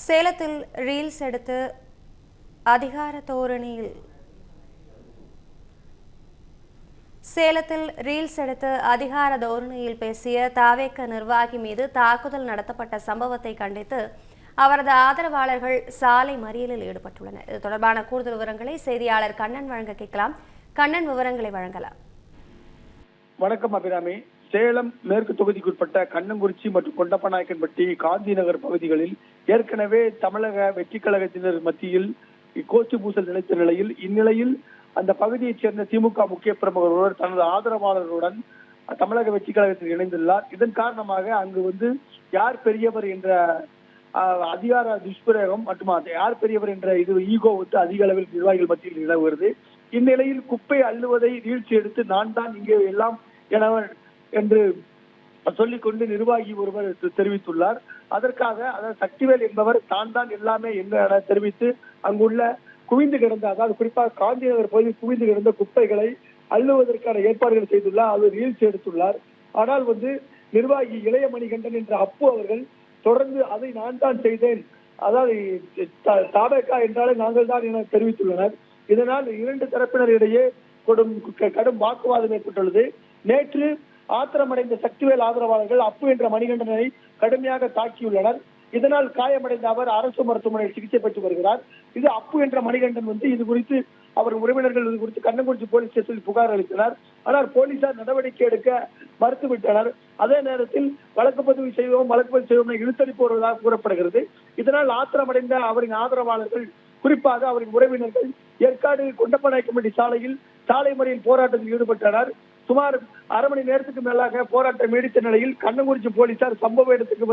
சேலத்தில் ரீல்ஸ் எடுத்து அதிகார தோரணையில் பேசிய தாவேக நிர்வாகி மீது தாக்குதல் நடத்தப்பட்ட சம்பவத்தை கண்டித்து அவரது ஆதரவாளர்கள் சாலை மறியலில் ஈடுபட்டுள்ளனர். இது தொடர்பான கூடுதல் விவரங்களை செய்தியாளர் கண்ணன் வழங்க கேட்கலாம். கண்ணன், விவரங்களை வழங்கலாம். வணக்கம் அபிராமி. சேலம் மேற்கு தொகுதிக்குட்பட்ட கண்ணங்குறிச்சி மற்றும் கொண்டப்பநாயக்கன்பட்டி, காந்தி நகர் பகுதிகளில் ஏற்கனவே தமிழக வெற்றி கழகத்தினர் மத்தியில் கோஷ்டி பூசல் நிலைத்த நிலையில் இந்நிலையில் அந்த பகுதியைச் சேர்ந்த திமுக முக்கிய பிரமுகர் ஒருவர் தனது ஆதரவாளர்களுடன் தமிழக வெற்றி கழகத்தில் இணைந்துள்ளார். இதன் காரணமாக அங்கு யார் பெரியவர் என்ற அதிகார துஷ்பிரயோகம் மற்றும் யார் பெரியவர் என்ற ஈகோ அதிக அளவில் நிர்வாகிகள் மத்தியில் நிலவுகிறது. இந்நிலையில் குப்பை அள்ளுவதை வீழ்ச்சி எடுத்து நான் தான் இங்கே எல்லாம் என்று சொல்லிக்கொண்டு நிர்வாகி ஒருவர் தெரிவித்துள்ளார். அதற்காக சக்திவேல் என்பவர் தான் எல்லாமே என தெரிவித்து அங்குள்ள குவிந்து கிடந்த, அதாவது குறிப்பாக காந்தி நகர் பகுதியில் குவிந்து கிடந்த குப்பைகளை அள்ளுவதற்கான ஏற்பாடுகள் செய்துள்ளார். அது ரீல்ஸ் எடுத்துள்ளார். ஆனால் நிர்வாகி இளைய மணிகண்டன் என்ற அப்பு அவர்கள் தொடர்ந்து அதை நான் தான் செய்தேன், அதாவது தாவேகா என்றாலே நாங்கள் தான் என தெரிவித்துள்ளனர். இதனால் இரண்டு தரப்பினரிடையே கடும் வாக்குவாதம் ஏற்பட்டுள்ளது. நேற்று ஆத்திரமடைந்த சக்திவேல் ஆதரவாளர்கள் அப்பு என்ற மணிகண்டனை கடுமையாக தாக்கியுள்ளனர். இதனால் காயமடைந்த அவர் அரசு மருத்துவமனையில் சிகிச்சை பெற்று வருகிறார். இது அப்பு என்ற மணிகண்டன் இது குறித்து அவர் உறவினர்கள் இது குறித்து கண்ணங்குறிச்சி போலீஸ் ஸ்டேஷனில் புகார் அளித்தனர். ஆனால் போலீசார் நடவடிக்கை எடுக்க மறுத்துவிட்டனர். அதே நேரத்தில் வழக்கு பதிவு செய்வோம் என இழுத்தடிப்பு வருவதாக கூறப்படுகிறது. இதனால் ஆத்திரமடைந்த அவரின் ஆதரவாளர்கள், குறிப்பாக அவரின் உறவினர்கள் ஏற்காடு கொண்டப்பநாயக்கன்பட்டி சாலையில் சாலை மறியல் போராட்டத்தில் ஈடுபட்டனர். சுமார் அரை மணி நேரத்துக்கு மேலாக போராட்டம் நீடித்த நிலையில் கண்ணங்குறிச்சி போலீசார் சம்பவ இடத்துக்கு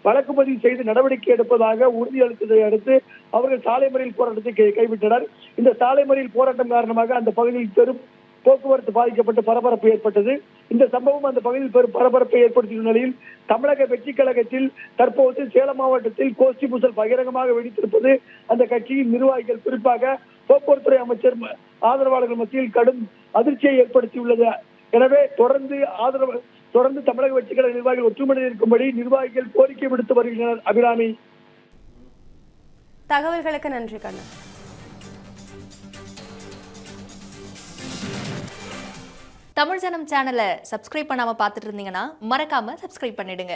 வழக்கு பதிவு செய்து நடவடிக்கை எடுப்பதாக உறுதியளித்ததை அடுத்து அவர்கள் சாலை மறியல் போராட்டத்தை கைவிட்டனர். இந்த சாலை மறியல் போராட்டம் காரணமாக அந்த பகுதியில் பெரும் போக்குவரத்து பாதிக்கப்பட்டு பரபரப்பு ஏற்பட்டது. இந்த சம்பவம் அந்த பகுதியில் பெரும் பரபரப்பை ஏற்படுத்திய நிலையில் தமிழக வெற்றி கழகத்தில் தற்போது சேலம் மாவட்டத்தில் கோஷ்டி பூசல் பகிரங்கமாக வெடித்திருப்பது அந்த கட்சியின் நிர்வாகிகள், குறிப்பாக போக்குவரத்துறை அமைச்சர் ஆதரவாளர்கள் மத்தியில் கடும் அதிர்ச்சியை ஏற்படுத்தியுள்ளது. எனவே தொடர்ந்து தமிழக வெற்றி கழக நிர்வாகிகள் ஒற்றுமையுடன் இருக்கும்படி நிர்வாகிகள் கோரிக்கை விடுத்து வருகின்றனர். அபிராமி, தகவல்களுக்கு நன்றி கண்ணன். தமிழ் ஜனம் சேனலை சப்ஸ்கிரைப் பண்ணாம பார்த்துட்டு இருந்தீங்கன்னா மறக்காம சப்ஸ்கிரைப் பண்ணிடுங்க.